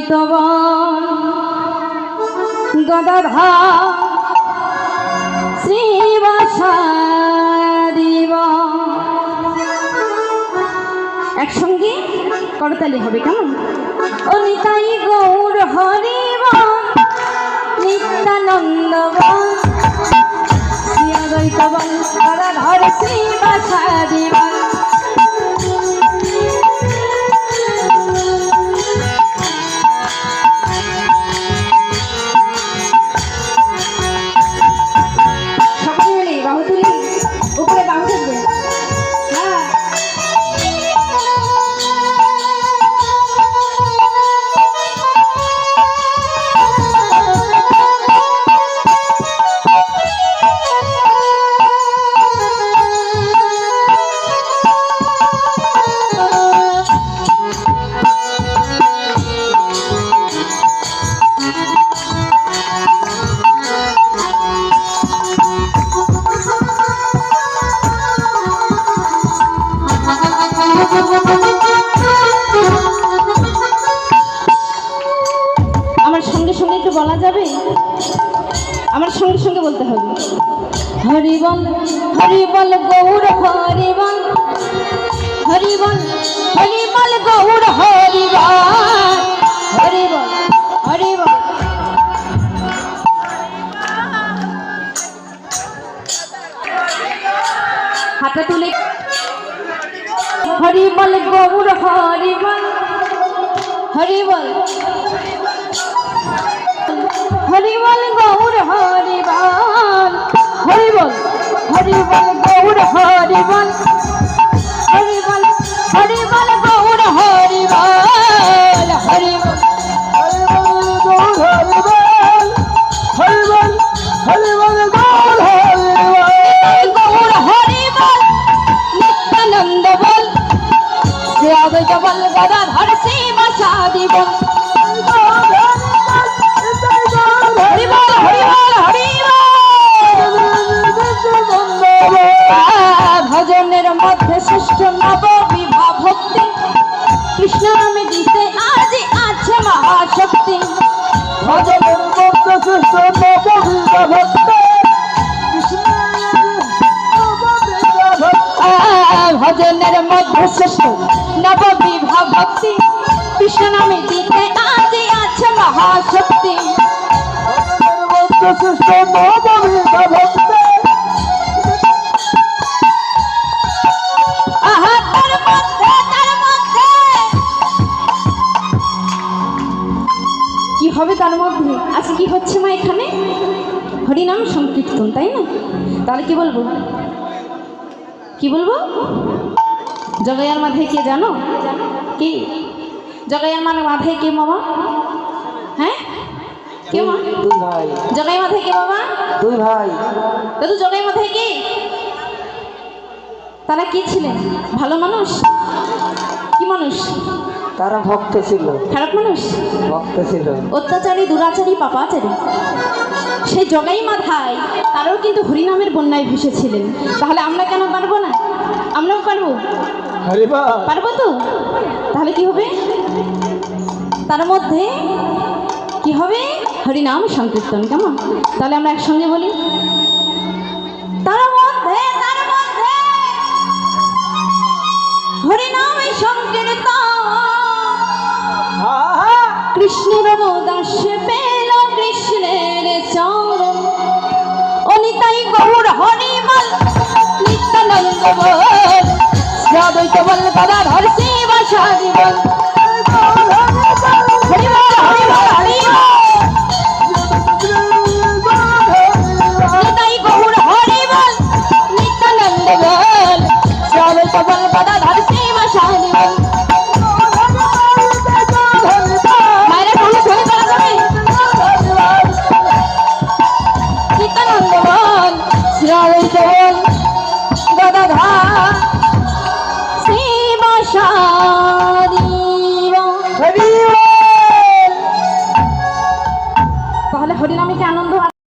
দৈত্যবন গদাধর শ্রীবাসাদিব। একসঙ্গে করতালি হবে কেমন? ও নিতাই গৌর হরিব নিত্যানন্দবন শ্রী অদ্বৈতবন গদাধর শ্রীবাসাদিব। আমার সঙ্গে সঙ্গে একটু বলা যাবে? আমার সঙ্গে সঙ্গে বলতে হবে হরিবল হরিবল গৌর হরিবল হরিবল হরিবল গৌর হরিবল হরিবল হরিবল। হাতটা তুলে হরিবল গৌর হরিবল হরিবল হরিবল গৌর হরিবল হরিবল হরিবল গৌর হরিবল হরিবল হরিবল গৌর হরিবল হরিবল হরিবল হরিবল গৌর গৌর হরিবল নিত্যানন্দ বল শ্রী অদ্বৈত বল গদাধর শ্রীবাসাদিব। ভজনের মধ্যে শ্রেষ্ঠ নববিভা ভক্তি কৃষ্ণ নামে দিতে আজ আছে মহাশক্তি। ভজনের মধ্যে শ্রেষ্ঠ নববিভা ভক্তি ভজনের মধ্যে শ্রেষ্ঠ নববিভা ভক্তি কৃষ্ণ নামে দিতে আজ আছে মহাশক্তি। শ্রেষ্ঠ নববিভা ভক্তি কি হবে তার মধ্যে? আজকে কি হচ্ছে মা? এখানে হরিনাম সংকীর্তন, তাই না? তাহলে কি বলবো? কি বলবো? জগাইয়ার মাথায় কে জানো? কি জগাইয়ার মাথায় কে মামা? হ্যাঁ কে মা? জগাই মাথায় কে বাবা? দুই ভাই। দাদু জগাই মাথায় কে? তারা কি ছিলেন? ভালো মানুষ? কি মানুষ? তারা ভক্ত ছিল। খারাপ মানুষ? ভক্ত ছিল। অত্যাচারী, দুরাচারী, পাপাচারী। সেই জগাই মাথায় তারাও কিন্তু হরিনামের বন্যায় ভেসেছিলেন। তাহলে আমরা কেন পারবো না? আমরাও পারবো। পারবো তো? তাহলে কি হবে? তার মধ্যে কি হবে? হরিনাম সংকীর্তন। কেমন? তাহলে আমরা একসঙ্গে বলি তার মধ্যে হরিনাম সংকীর্তন কৃষ্ণের দাস পেল কৃষ্ণের চরণ অনিতাই গৌর হরিবল নিত্যানন্দ বল শ্রী অদ্বৈত বল গদাধর শ্রীবাসাদিব। হরিবল হরিবল হরিবল নিতাই গৌর হরিবল নিত্যানন্দ বল শ্রী অদ্বৈত বল গদাধর শ্রীবাসাদিব। তাহলে হরিনামে কি আনন্দ